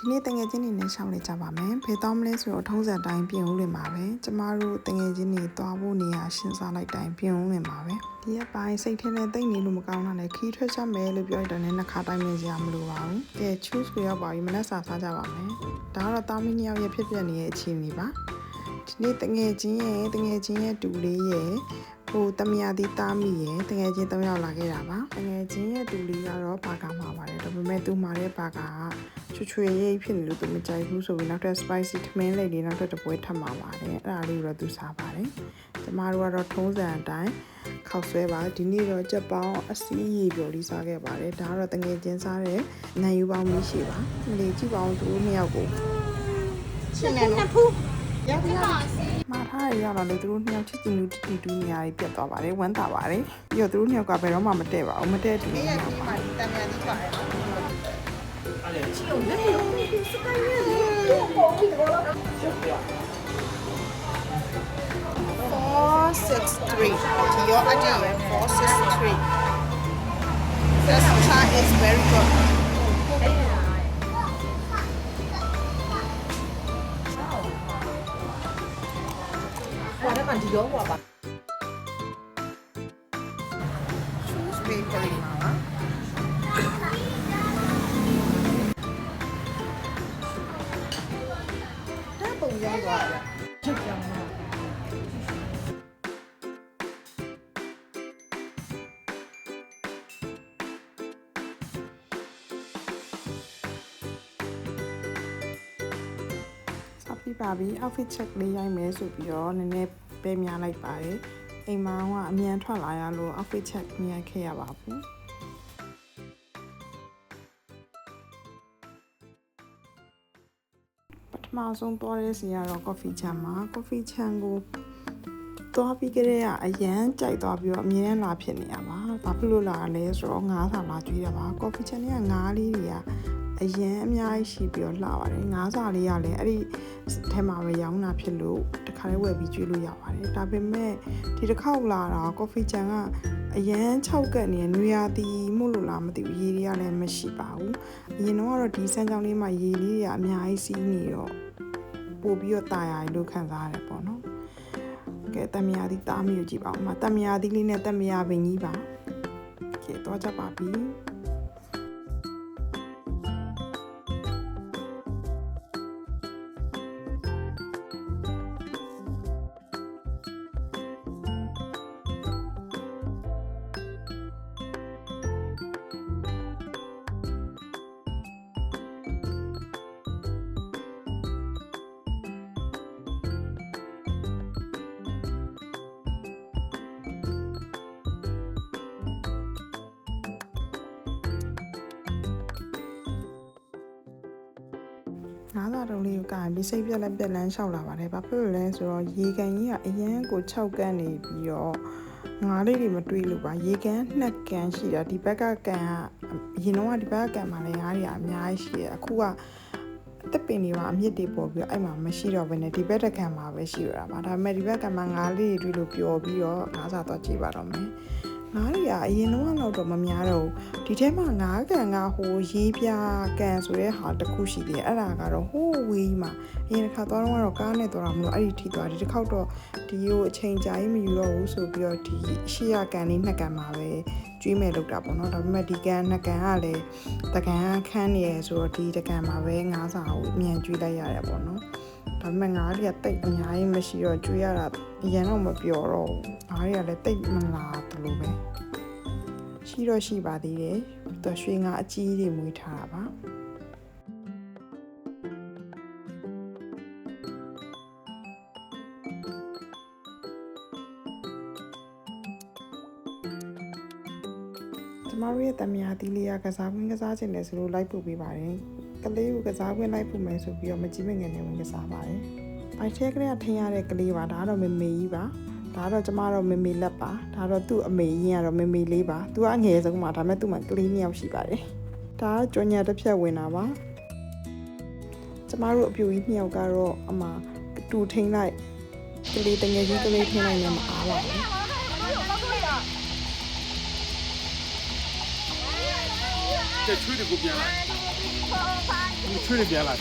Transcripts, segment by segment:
ဒီနေ့တငယ်ချင်းတွေနဲ့ရှောင်းနေကြပါမယ်။ဖေးတော့မလဲဆိုတော့ထုံးစံတိုင်းပြင်ဦးလွင်ပါပဲ။ကျမတို့တငယ်ချင်းတွေတွားဖို့နေရာရှင်းစားလိုက်တိုင်းပြင်ဦးလွင်ပါပဲ။ဒီရက်ပိုင်းစိတ်ထဲနဲ့တိတ်နေလို့မကောင်းတာနဲ့ခီးထွက်ချက်မယ်လို့ပြောလိုက်တဲ့နှစ်ခါတိုင်းမြင်စရာမလိုပါဘူး။ကဲ choose ကိုရောက်ပါပြီမနက်စာစားကြပါမယ်။ဒါကတော့တာမီနှစ်ယောက်ရဲ့ဖြစ်ပျက်နေတဲ့အခြေအနေပါ။ဒီနေ့တငယ်ချင်းရဲ့တူလေးရဲ့ဟိုတမယာဒီတာမီရဲ့တငယ်ချင်း၃ယောက်လာခဲ့တာပါ။တငယ်ချင်းရဲ့တူလေးကတော့ဘာကာမှာပါတယ်။ဒါပေမဲ့သူမှာတဲ့ဘာကာကချွေရိပ်ဖြစ်နေလို့သူမကြိုက်ဘူးဆိုပြီးနောက်ထပ် spicy ထမင်းလေးလေးနောက်ထပ်တစ်ပွဲထပ်မှာပါတယ်အဲ့ဒါလေးကိုတော့သူစားပါတယ်ကျမတို့ကတော့ထုံးစံအတိုင်းခောက်ဆွဲပါဒီနေ့တော့ကြက်ပေါင်းအစီးရေပျော်လေးစားခဲ့ပါတယ်ဒါကတော့တငယ်ချင်းစားတဲ့နိုင်ယူပေါင်းမရှိပါလေကြည့်ပါအောင်သူတို့နှစ်ယောက်ကိုချင်းနေနော်ဖူးရပါမာထားရတော့လေသူတို့နှစ်ယောက်ချစ်ချင်လူတီတူနေရာကြီးပြတ်သွားပါတယ်ဝမ်းသာပါတယ်ပြီးတော့သူတို့နှစ်ယောက်ကဘယ်တော့မှမတည့်ပါဘူးမတည့်တူနေရပါဘူးတမယာဒီပါတယ်只有没有是半月的463 your idea 463 this chart is very good 我的蛮低调我吧 choose bakery မှာပုံရောက်သွားတယ်ချက်ပြောင်းတော့စပ်ပြီးပါပြီ outfit check လေးရိုက်မယ်ဆိုပြီးတော့နည်းနည်းပဲများလိုက်ပါတယ်အိမ်မှာကအမြန်ထွက်လာရလို့ outfit check မြင်ခဲ့ရပါဘူးမအောင်ဆုံးသွားတဲ့စီကတော့ coffee chan မှာ coffee chan ကိုသွားပြီးကြတဲ့အရန်ကြိုက်သွားပြီးတော့အမြဲတမ်းလာဖြစ်နေရပါဘာဖြစ်လို့လာလဲဆိုတော့ငါးစာလာကြွေးရပါ coffee chan ကငါးလေးတွေကအရန်အများကြီးရှိပြီးတော့လှပါတယ်ငါးစာလေးကလည်းအဲ့ဒီထဲမှာပဲရောင်းတာဖြစ်လို့တခါလေးဝယ်ပြီးကြွေးလို့ရပါတယ်ဒါပေမဲ့ဒီတစ်ခေါက်လာတာ coffee chan ကအရန်6ကက်နေနွေရာသီမို့လို့လားမသိဘူးရေတွေကလည်းမရှိပါဘူးအရင်တော့ဒီစမ်းကြောင်းလေးမှာရေလေးတွေကအများကြီးစီးနေတော့ပို့ပြီးတော့တာယာလို့ခံစားရတယ်ပေါ့နော်ကဲတမယာဒီတားမျိုးကြည့်ပါဦးမတမယာဒီလေးနဲ့တမယာပင်ကြီးပါကဲတော့ကြပါပြီငါးစာတုံးလေးကိုကင်ပြီးစိတ်ပြက်လက်ပြက်လန်းလျှောက်လာပါတယ်။ဘာဖြစ်လို့လဲဆိုတော့ရေကန်ကြီးကအရန်ကို6ကန်းနေပြီးတော့ငါးလေးတွေမတွေးလို့ပါရေကန်2ကန်ရှိတာဒီဘက်ကကန်ကအရင်တော့ဒီဘက်ကကန်မှာလည်းငါးတွေအများကြီးရှိတယ်အခုကတက်ပင်တွေမှာအမြင့်တွေပေါ်ပြီးတော့အဲ့မှာမရှိတော့ဘဲနဲ့ဒီဘက်တစ်ကန်မှာပဲရှိရတာပါဒါပေမဲ့ဒီဘက်ကန်မှာငါးလေးတွေတွေးလို့ပျော်ပြီးတော့ငါးစာတော့ကြည့်ပါတော့မယ်ငါးတွေကအရင်တော့မများတော့ဘူးဒီထဲမှာငါးကန်ကဟိုရေးပြကန်ဆိုတဲ့ဟာတစ်ခုရှိသေးတယ်အဲ့ဒါကတော့ဟိုးဝေးမှာအရင်တစ်ခါသွားတော့ကားနဲ့သွားတာမလို့အဲ့ဒီထိသွားဒီတစ်ခေါက်တော့ဒီကိုအချိန်ကြာကြီးမယူတော့ဘူးဆိုပြီးတော့ဒီရှေ့ရကန်လေး2ကန်မှာပဲကျွေးမယ်လောက်တာပေါ့နော်ဒါပေမဲ့ဒီကန်2ကန်ကလည်းတကန်ခန်းနေရဆိုတော့ဒီတကန်မှာပဲငါးစာကိုအမြန်ကျွေးလိုက်ရတယ်ပေါ့နော်ဒါပေမဲ့ငါးတွေကတိတ်အများကြီးမရှိတော့ကျွေးရတာအရင်တော့မပျော်တော့ဘူးငါးတွေကလည်းတိတ်မလာတယ်လို့ပဲရှိတော့ရှိပါသေးတယ်သူရွှေငါအကြီးတွေမွေးထားတာပါကျမတို့ရဲ့တမယာတီးလေးကစားခွင့်ကစားခြင်းလဲဆိုလို့လိုက်ပို့ပေးပါတယ်ကလေးကိုကစားခွင့်လိုက်ပို့မယ်ဆိုပြီးတော့မကြီးမငယ်နဲ့ဝင်ကစားပါတယ်ဘိုက်ထဲကလေးကထင်ရတဲ့ကလေးပါဒါကတော့မေမေကြီးပါဒါတော့ကျမတော့မေမေလက်ပါဒါတော့သူ့အမေကြီးကတော့မေမေလေးပါသူကအငယ်ဆုံးပါဒါပေမဲ့သူ့မှာကလေး2ယောက်ရှိပါတယ်ဒါကကြော်ညာတစ်ဖြတ်ဝင်တာပါကျမတို့အပြူကြီး2ယောက်ကတော့အမတူထိန်လိုက်ကလေးတငယ်ကြီးကလေးထိန်လိုက်နေမှာအားပါဘူး这吹的不变了。吹的别了。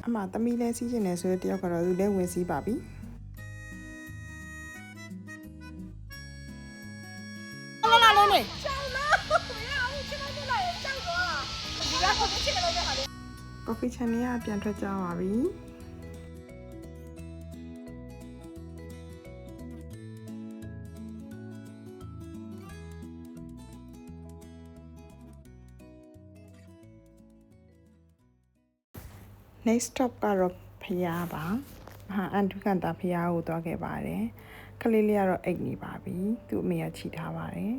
အမသမီးလဲစီးကျင်နေဆိုတယောက်ကတော့သူလဲဝင်စီးပါပြီကော်ဖီချန်လေးကပြန်ထွက်ကြပါပြီnext stop ကတော့ဖျားပါဟာအန်တုကန်တာဖျားကိုသွားခဲ့ပါတယ်ကလေးလေးကတော့အိတ်နေပါပြီသူ့အမေကခြိထားပါတယ်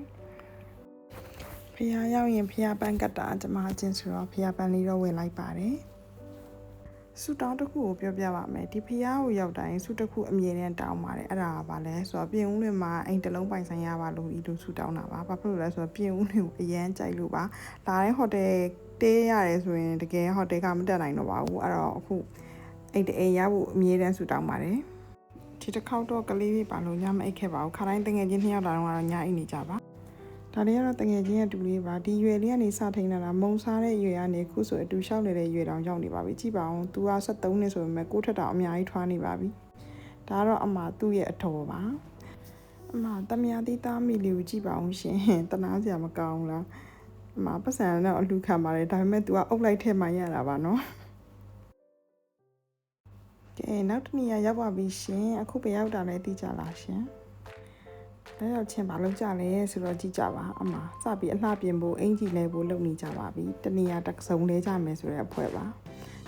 ဖျားရောက်ရင်ဖျားပန်းကတ်တာကျမချင်းဆိုတော့ဖျားပန်းလေးတော့ဝင်လိုက်ပါတယ်ဆူတောင်းတစ်ခုကိုပြောပြပါမယ်ဒီဖျားကိုရောက်တိုင်းဆူတစ်ခုအမြင်နဲ့တောင်းပါတယ်အဲ့ဒါကဘာလဲဆိုတော့ပြင်ဦးလွင်မှာအိမ်တစ်လုံးပိုင်ဆိုင်ရပါလို့ဤလိုဆူတောင်းတာပါဘာဖြစ်လို့လဲဆိုတော့ပြင်ဦးလွင်ကိုအရန်ကြိုက်လို့ပါလာတဲ့ဟိုတယ်တေးရတယ်ဆိုရင်တကယ်ဟိုတယ်ကမတက်နိုင်တော့ပါဘူးအဲ့တော့အခုအိမ်တေးရဖို့အမြဲတမ်းဆူတောင်းပါတယ်ဒီတစ်ခေါက်တော့ကလေးလေးပါလို့ညမအိတ်ခဲ့ပါဘူးခါတိုင်းတငယ်ချင်း2ယောက်တောင်ကတော့ညအိတ်နေကြပါဒါလေးကတော့တငယ်ချင်းရဲ့တူလေးပါဒီရွယ်လေးကနေစထိန်လာတာမုံစားတဲ့ရွယ်ကနေခုဆိုအတူလျှောက်နေတဲ့ရွယ်တောင်ရောက်နေပါပြီကြည့်ပါအောင်သူက73နှစ်ဆိုပေမဲ့6ထက်တောင်အများကြီးထွားနေပါပြီဒါကတော့အမသူ့ရဲ့အတော်ပါအမတမယာတိသားမိလေးကိုကြည့်ပါအောင်ရှင်တနာစရာမကောင်းလားအမပတ်စံတော့အလူခံပါတယ်ဒါပေမဲ့ तू ကအုပ်လိုက်ထဲမှာရတာပါနော်ကဲနောက်တစ်နေရာရောက်ပါပြီရှင်အခုပဲရောက်တာလဲသိကြလားရှင်အဲ့တော့ချင်းဘာလုပ်ကြလဲဆိုတော့ကြည့်ကြပါအမစပြီးအလှပြင်ဖို့အင်ဂျီလဲဖို့လုပ်နေကြပါပြီတနေရာတစ်စုံလဲကြမယ်ဆိုတဲ့အဖွဲ့ပါ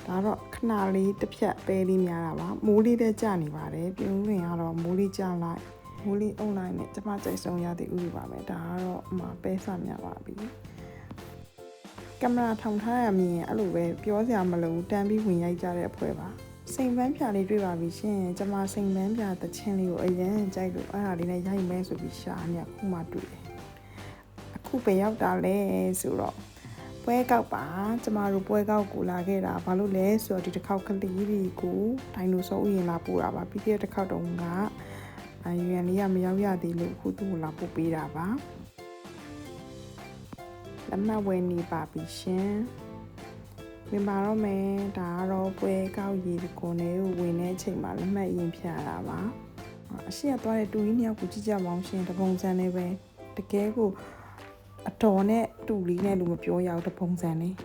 ဒါတော့ခဏလေးတစ်ဖြတ်ပဲလေးများတာပါမိုးလေးတည်းကျနေပါတယ်ပြုံးဝင်ကတော့မိုးလေးကျလိုက်မိုးလေးအုံလိုက်နဲ့ကျမကြိုက်ဆုံးရတဲ့ဥပပါပဲဒါကတော့အမပဲစများပါပြီကင်မရာထောင်ထားရမြင်အဲ့လိုပဲပြောစရာမလိုတန်းပြီးဝင်ရိုက်ကြတဲ့အဖွဲ့ပါစိန်ပန်းဖြာလေးတွေ့ပါပြီရှင်ကျမစိန်ပန်းဖြာတချင်းလေးကိုအရင်ကြိုက်လို့အဲ့ဒါလေးနဲ့ရိုက်မဲဆိုပြီးရှာနေအခုမှတွေ့တယ်အခုပဲရောက်တာလဲဆိုတော့ပွဲကောက်ပါကျမတို့ပွဲကောက်ကိုလာခဲ့တာဘာလို့လဲဆိုတော့ဒီတစ်ခေါက်ကလေးတွေကိုဒိုင်နိုဆောဥယျာဉ်လာပို့တာပါပြီးခဲ့တဲ့တစ်ခေါက်တုန်းကယူရန်လေးကမရောက်ရသေးလို့အခုသူ့ကိုလာပို့ပေးတာပါလက်မှတ်ဝယ်နေပါပြီရှင်ဝင်ပါတော့မယ်ဒါကတော့ပွဲကောက်ရီကိုနဲ့ဝင်တဲ့အချိန်မှာလက်မှတ်ရင်ဖြတ်ရတာပါအရှိရသွားတဲ့တူကြီးနှစ်ယောက်ကိုကြည့်ကြပါအောင်ရှင်တပုံစံလေးပဲတကယ်ကိုအတော်နဲ့တူလေးနဲ့လို့မပြောရအောင်တပုံစံလေး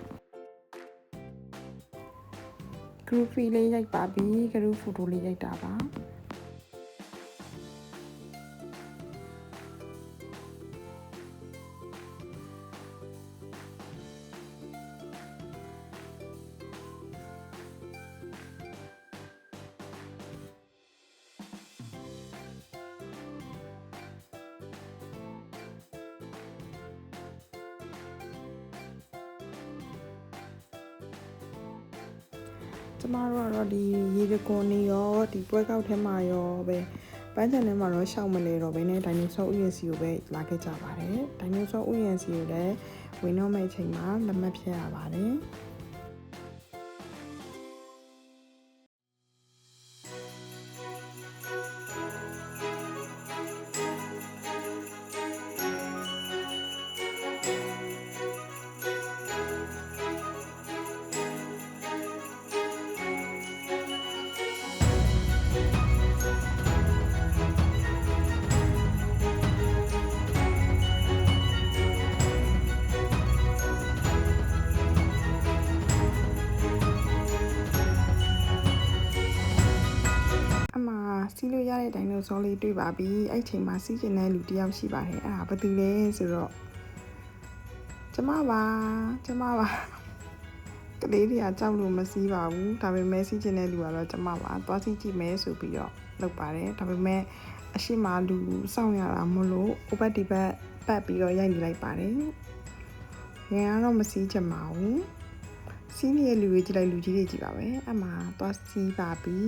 group fee လေးရိုက်ပါပြီ group photo လေးရိုက်တာပါကျမတို့ကတော့ဒီရေတကွန်နေရောဒီပွဲကောက်ထဲမှာရောပဲပန်းချန်ထဲမှာတော့ရှောက်မလဲတော့ဘဲနဲ့ဒိုင်နိုဆောဥယျာဉ်စီကိုပဲလာခဲ့ကြပါတယ်ဒိုင်နိုဆောဥယျာဉ်စီကိုလည်းဝင်တော့မယ့်အချိန်မှာလက်မှတ်ဖြတ်ရပါတယ်စီးလို့ရတဲ့ဒိုင်နိုဆောလေးတွေ့ပါပြီအဲ့ချိန်မှာစီးကျင်တဲ့လူတယောက်ရှိပါတယ်အဲ့ဒါဘာတူလဲဆိုတော့ကျမပါကလေးတွေကကြောက်လို့မစီးပါဘူးဒါပေမဲ့စီးကျင်တဲ့လူကတော့ကျမပါသွားစီးကြည့်မယ်ဆိုပြီးတော့လုပ်ပါတယ်ဒါပေမဲ့အရှိမလူစောင့်ရတာမလို့ဟိုဘက်ဒီဘက်ပတ်ပြီးတော့ရိုက်နေလိုက်ပါတယ်ရန်ကတော့မစီးချင်ပါဘူးစီးနေတဲ့လူတွေကြည့်လိုက်လူကြီးတွေကြည့်ပါပဲအမှသွားစီးပါပြီ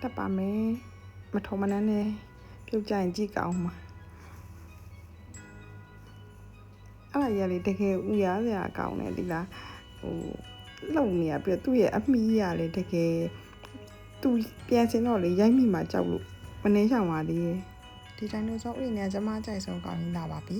တက်ပါမယ်မထုံမနှမ်းနဲ့ပြုတ်ကြရင်ကြည့်ကောင်းမှာ အဲ့ဒါကြီးကလေတကယ်ဥရစရာကောင်းတယ်ဒီလားဟိုလုံနေရပြီးတော့သူ့ရဲ့အမီးရလေတကယ်သူပြန်စင်တော့လေရိုက်မိမှကြောက်လို့မနှင်းဆောင်ပါသေးရဲ့ဒီဒိုင်နိုဆောဥယျာဉ်နဲ့ကျမကြိုက်ဆုံးကောင်းရင်းလာပါပြီ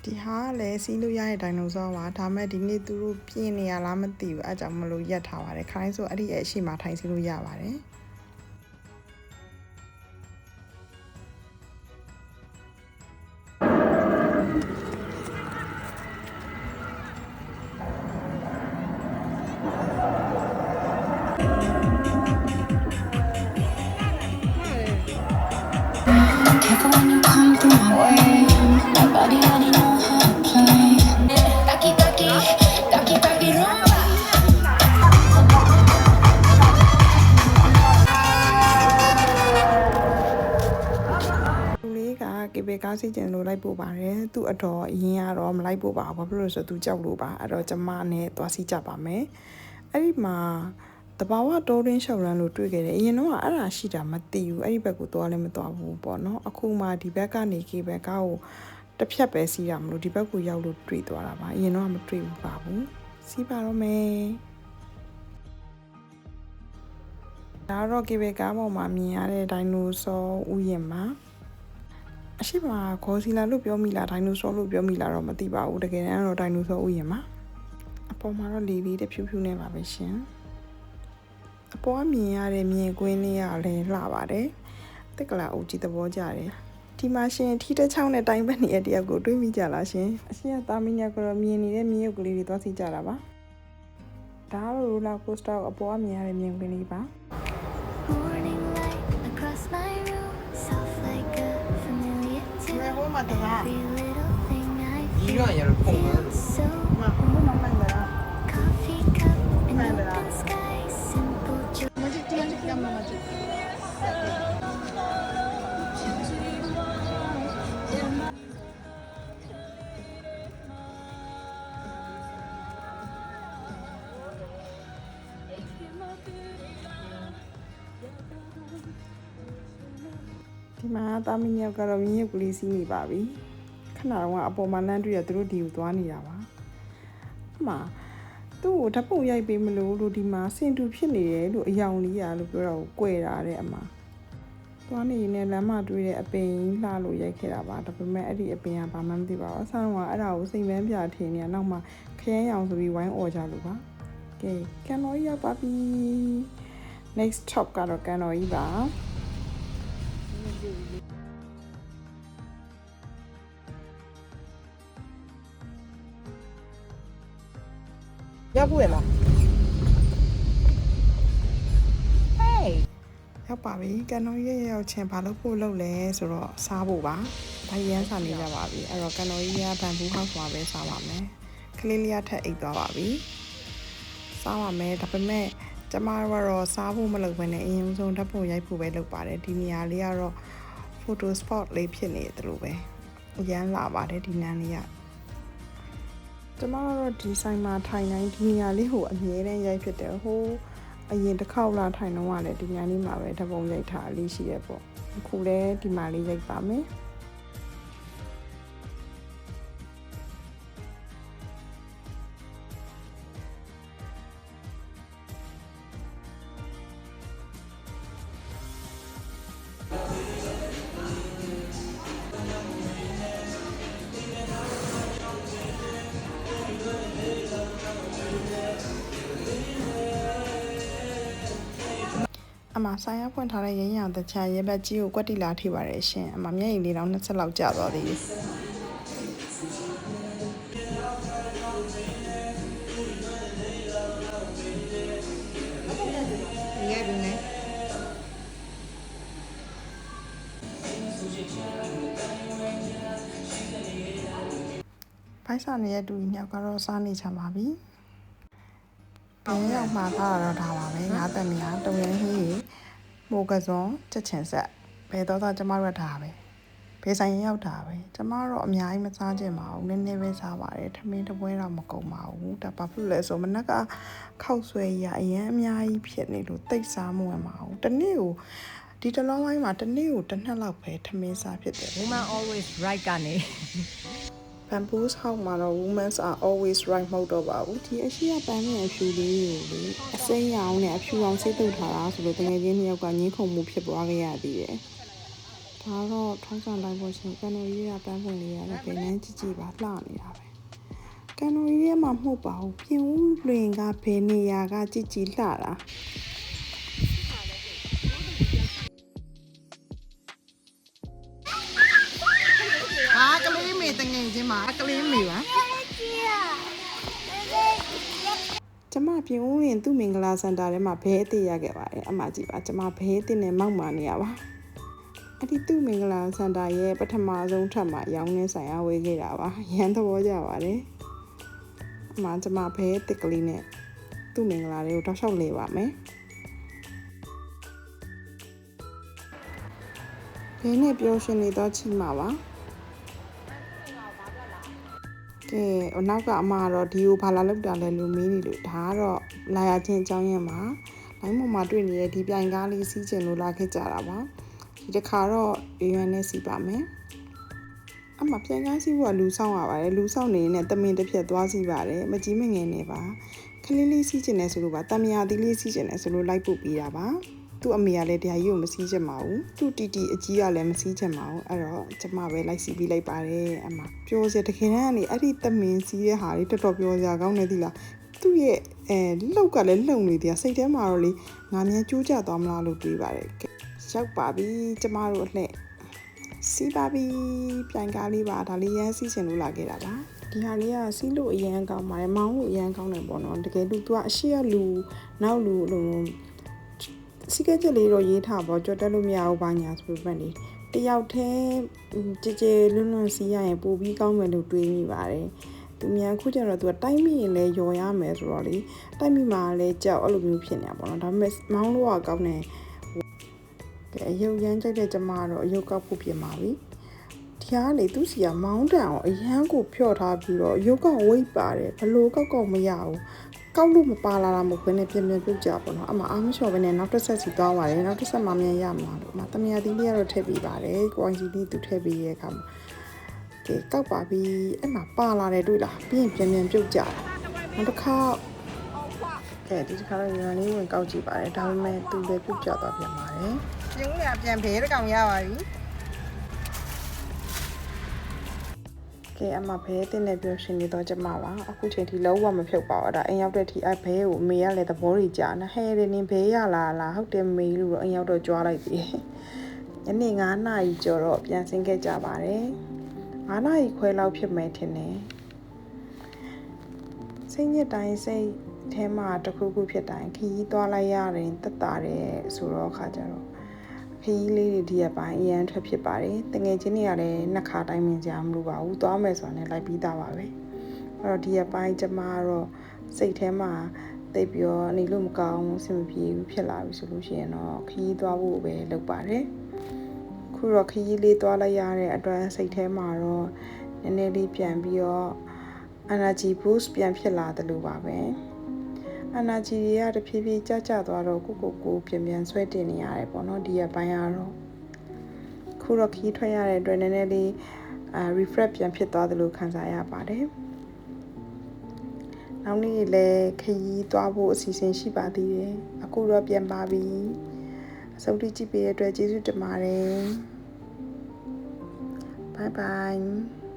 ဒီဟာလည်းစီးလို့ရတဲ့ဒိုင်နိုဆောပါဒါမဲ့ဒီနေ့သူတို့ပြင်းနေရလားမသိဘူးအဲကြောင့်မလို့ရက်ထားပါတယ်ခိုင်းဆိုအဲ့ဒီရဲ့အရှိမထိုင်စီးလို့ရပါတယ်ကေဘေကားစီကျင်လို့လိုက်ပို့ပါတယ်သူ့အတော်အရင်ကတော့မလိုက်ပို့ပါဘူးဘာဖြစ်လို့ဆိုသူကြောက်လို့ပါအဲ့တော့ကျမနဲ့သွားစီကြပါမယ်အဲ့ဒီမှာတဘာဝတိုးရင်းရှောက်ရန်လို့တွေ့ခဲ့တယ်အရင်တော့အဲ့ဒါရှိတာမသိဘူးအဲ့ဒီဘက်ကိုသွားလည်းမသွားဘူးပေါ့နော်အခုမှဒီဘက်ကနေကေဘေကားကိုတစ်ဖြတ်ပဲစီးရမလို့ဒီဘက်ကိုရောက်လို့တွေ့သွားတာပါအရင်တော့မတွေ့ဘူးပါဘူးစီးပါတော့မယ်ဒါတော့ကေဘေကားပေါ်မှာမြင်ရတဲ့ဒိုင်နိုဆောဥယျာဉ်မှာအရှိမဂေါ်စီလာလို့ပြောမိလားဒိုင်နိုဆောလို့ပြောမိလားတော့မသိပါဘူးတကယ်တမ်းတော့ဒိုင်နိုဆောဥယျာဉ်မှာအပေါ်မှာတော့လေးလေးတဖြူဖြူနေပါပဲရှင်အပေါ်မြင်ရတဲ့မြင်ကွင်းလေးကလည်းလှပါတယ်တက်ကလာအုပ်ကြီးသဘောကျတယ်ဒီမှာရှင်ထီးတစ်ချောင်းနဲ့တိုင်းပတ်နေတဲ့တယောက်ကိုတွေးမိကြလားရှင်အရှင်ကသားမင်းညကတော့မြင်နေတဲ့မြင်ရုပ်ကလေးတွေသွားစီကြတာပါဒါကတော့ရိုလာကိုစတာအပေါ်မြင်ရတဲ့မြင်ကွင်းလေးပါ你让人碰了。妈，我不能买的。买的啦。我就这样就干嘛嘛就。ဒီမှာသားမင်းရောက်ကတော့မြင်းရုပ်ကလေးစီးနေပါပြီခဏတော့အပေါ်မှာလမ်းတွေ့ရသူတို့ဒီကိုသွားနေတာပါအမှသူ့ကိုဓာတ်ပုံရိုက်ပေးမလို့လို့ဒီမှာစင်တူဖြစ်နေတယ်လို့အယောင်လေးရလို့ပြောတော့ကွဲတာတဲ့အမှသွားနေနေလမ်းမတွေ့တဲ့အပင်လှလို့ရိုက်ခဲ့တာပါဒါပေမဲ့အဲ့ဒီအပင်ကဘာမှမသိပါဘူးအဆောင်ကအဲ့ဒါကိုစိတ်မန်းပြထင်းနေနောက်မှခရမ်းရောင်ဆိုပြီးဝိုင်းអော်ကြလို့ပါကဲကန်တော်ကြီးရောက်ပါပြီ next stop ကတော့ကန်တော်ကြီးပါရောက်ဘူးလား Hey ရောက်ပါပြီကန်တော်ကြီးရောက်ချင်းဘာလို့ဖို့လုပ်လဲဆိုတော့စားဖို့ပါဒါရမ်းစားနေကြပါပြီအဲ့တော့ကန်တော်ကြီးကဘန်ဘူးဟောက်သွားပဲစားပါမယ်ကလေးလေးကထက်အိတ်သွားပါပြီစားပါမယ်ဒါပေမဲ့ကျမတို့ကတော့စားဖို့မလုပ်ဘဲနဲ့အရင်ဆုံးဓာတ်ပုံရိုက်ဖို့ပဲလုပ်ပါတယ်ဒီနေရာလေးကတော့ photo spot လေးဖြစ်နေတယ်လို့ပဲအရန်လာပါတယ်ဒီနန်းလေးကကျမတို့ဒီဆိုင်မှာထိုင်တိုင်းဒီနေရာလေးကိုအမြဲတမ်းရိုက်ဖြစ်တယ်ဟိုအရင်တစ်ခေါက်လာထိုင်တော့ကလည်းဒီညနေမှာပဲဓာတ်ပုံရိုက်ထားလေးရှိရပေါ့အခုလည်းဒီမှာလေးရိုက်ပါမယ်အမဆိုင်ရဖွင့်ထားတဲ့ရင်းရောင်တချာရဲဘက်ကြီးကိုကွက်တီလာထိပါတယ်ရှင်အမမျက်ရည်လေးတော့20လောက်ကျသွားသေးတယ်ရဲဘူးနဲ့ဖိုက်စာနေတဲ့တူကြီးညောက်ကတော့စားနေချင်ပါပြီဘယ်ရောက်မှသားတော့ဒါပါပဲငါးတမီးဟာတုံရင်းဟင်းမိုးကစုံချက်ချင်ဆက်ဘယ်တော့ကျမတို့ထားပဲ ဘယ်ဆိုင်ရောက်တာပဲကျမတော့အများကြီးမစားချင်ပါဘူးနည်းနည်းပဲစားပါတယ်ထမင်းတစ်ပွဲတော့မကုန်ပါဘူးဒါဘာဖြစ်လဲဆိုမနက်ကခောက်ဆွဲရအရင်အများကြီးဖြစ်နေလို့တိတ်စားမဝင်ပါဘူးတနေ့ကိုဒီတလုံးပိုင်းမှာတနေ့ကိုတစ်နှစ်လောက်ပဲထမင်းစားဖြစ်တယ် woman always right ကနေ Bamboo's house မှာတော့ women are always right မဟုတ်တော့ပါဘူးဒီအရှိရပန်းနဲ့အဖြူလေးကိုလေအစိမ်းရောင်နဲ့အဖြူအောင်စိတ်တုပ်ထားတာဆိုလို့တကယ်ချင်းတစ်ယောက်ကငင်းခုန်မှုဖြစ်သွားခဲ့ရသေးတယ်ဒါတော့ထုံးစံတိုင်းပေါ်ရှင်ကန်နိုရီကပန်းပွင့်လေးရတယ်ဘယ်နှမ်းကြည့်ကြည့်ပါလှနေတာပဲကန်နိုရီရဲ့မှာမဟုတ်ပါဘူးပြင်ဦးလွင်ကဘယ်နေရာကကြည့်ကြည့်လှတာကလေးမေတငယ်ချင်းမှာကလေးမေပါကျမပြင်ဦးရင်သူ့မင်္ဂလာစင်တာထဲမှာဘဲအသေးရခဲ့ပါတယ်အမကြည့်ပါကျမဘဲအသေးနဲ့မောက်မာနေရပါအဲ့ဒီသူ့မင်္ဂလာစင်တာရဲ့ပထမဆုံးထပ်မှာရောင်းနေဆိုင်အဝေးခဲ့တာပါရန်သဘောကြပါတယ်အမကျမဘဲတစ်ကလေးနဲ့သူ့မင်္ဂလာလေးကိုတောက်လျှောက်လေပါမယ်ဘဲနဲ့ပြောရှင်နေတော့ချိမှာပါကဲနောက်ကအမကတော့ဒီကိုဘာလာလောက်တာလဲလို့မေးနေလို့ဒါကတော့လာရချင်းအကြောင်းရင်းမှာလိုင်းပေါ်မှာတွေ့နေတဲ့ဒီပြိုင်ကားလေးစီးချင်လို့လာခဲ့ကြတာပါဒီတစ်ခါတော့ရွံ့နဲ့စီးပါမယ်အမပြိုင်ကားစီးဖို့ကလူဆောင်ရပါတယ်လူဆောင်နေနဲ့တမင်တစ်ဖြက်သွားစီးပါတယ်မကြီးမငယ်နဲ့ပါခလေးလေးစီးချင်တယ်ဆိုလို့ပါတမယာသီးလေးစီးချင်တယ်ဆိုလို့လိုက်ပို့ပေးတာပါသူ့အမေကလည်းတရားကြီးကိုမစီးချင်ပါဘူးသူ့တီတီအကြီးကလည်းမစီးချင်ပါဘူးအဲ့တော့ကျမပဲလိုက်စီးပြီးလိုက်ပါတယ်အမပြောစရာတကယ်တမ်းကနေအဲ့ဒီတမင်စီးတဲ့ဟာလေးတော်တော်ပြောစရာကောင်းနေသီလားသူ့ရဲ့လှုပ်ကလည်းလှုပ်နေသေးတယ်စိတ်ထဲမှာတော့လေငါမြန်ကျိုးကျသွားမလားလို့တွေးပါတယ်ရောက်ပါပြီကျမတို့အလှည့်စီးပါပြီပြိုင်ကားလေးပါဒါလေးရမ်းစီးချင်လို့လာခဲ့တာပါဒီဟာလေးကစီးလို့အရန်ကောင်းပါတယ်မောင်းလို့အရန်ကောင်းတယ်ပေါ့နော်တကယ်လို့သူကအရှိရလူနောက်လူလို့စီကကြလေးတော့ရေးထားပေါ့ကြော်တက်လို့မရဘူးဘာညာဆိုပေမဲ့လေတယောက်တည်းကြည်ကြည်လွန်းလွန်းစီးရရင်ပိုပြီးကောင်းမယ်လို့တွေးမိပါတယ်သူများခုကျတော့သူကတိုက်မိရင်လည်းယော်ရမယ်ဆိုတော့လေတိုက်မိမှာလည်းကြောက်အဲ့လိုမျိုးဖြစ်နေတာပေါ့နော်ဒါပေမဲ့မောင်းလို့ကကောင်းတယ်ကဲရုပ်ရမ်းကြိုက်တဲ့ကျမကတော့အယုတ်ကောက်ဖို့ပြင်ပါပြီဒီဟာလေသူစီကမောင်းတန်အောင်အရန်ကိုဖြော့ထားပြီးတော့ရုပ်ကောက်ဝိတ်ပါတယ်ဘလို့ကောက်မရဘူးကောက်လို့မပါလာတာမဟုတ်ဘဲနဲ့ပြင်ပြုတ်ကြပါတော့အမအားမလျှော်ဘဲနဲ့နောက်တစ်ဆက်စီသွားပါတယ်နောက်တစ်ဆက်မှမြန်ရမှာလို့အမတမယာသီးလေးကတော့ထည့်ပေးပါတယ်ကွန်စီလေးသူထည့်ပေးရဲ့အခါမှာကဲကောက်ပါပြီအဲ့မှာပါလာတယ်တွေ့လားပြီးရင်ပြင်ပြုတ်ကြတယ်နောက်တစ်ခါကဲဒီတစ်ခါတော့ရန်လေးဝင်ကောက်ကြည့်ပါတယ်ဒါပေမဲ့သူလည်းပြုတ်ကြသွားပြန်ပါတယ်ကျင်းလေးကပြန်ဘဲတစ်ကောင်ရပါပြီကဲအမဘဲတင်းနဲ့ပြောရှင်နေတော့ကျမပါအခုချိန်ထိလုံးဝမဖြုတ်ပါဘူးဒါအိမ်ရောက်တဲ့အထိအဘဲကိုအမေကလည်းသဘောကြီးကြာနေဟဲ့နင်ဘဲရလားဟုတ်တယ်မေလို့တော့အိမ်ရောက်တော့ကြွားလိုက်ပြီညနေ9နာရီကျော်တော့ပြန်ဆင်းခဲ့ကြပါတယ်9နာရီခွဲလောက်ဖြစ်မယ်ထင်တယ်စိတ်ညစ်တိုင်းစိတ်ထဲမှာတစ်ခုခုဖြစ်တိုင်းခီးသွားလိုက်ရတယ်တက်တာတယ်ဆိုတော့ခါကြတော့ခီးလေးတွေဒီအပိုင်းအရန်ထွက်ဖြစ်ပါတယ်တငယ်ချင်းတွေကလည်းနှစ်ခါတိုင်းမြင်ကြမလို့ပါဘူးသွားမယ်ဆိုတာနဲ့လိုက်ပြီးသားပါပဲအဲ့တော့ဒီအပိုင်းကျမတော့စိတ်ထဲမှာသိပ်ပြောနေလို့မကောင်းအဆင်မပြေဘူးဖြစ်လာပြီဆိုလို့ရှိရင်တော့ခီးသွားဖို့ပဲလုပ်ပါတယ်ခုတော့ခီးလေးသွားလိုက်ရတဲ့အတွက်စိတ်ထဲမှာတော့နည်းနည်းလေးပြန်ပြီးတော့ energy boost ပြန်ဖြစ်လာတယ်လို့ပါပဲ energy တွေကတဖြည်းဖြည်းကျသွားတော့ကိုပြန်ဆွဲတင်နေရတယ်ပေါ့နော်ဒီအပိုင်းကတော့ခုတော့ခီးထွက်ရတဲ့အတွက်နည်းနည်းလေးrefresh ပြန်ဖြစ်သွားတယ်လို့ခံစားရပါတယ်နောက်နေ့လည်းခရီးသွားဖို့အစီအစဉ်ရှိပါသေးတယ်အခုတော့ပြန်ပါပြီအဆုံးထိကြည့်ပေးတဲ့အတွက်ကျေးဇူးတင်ပါတယ် bye bye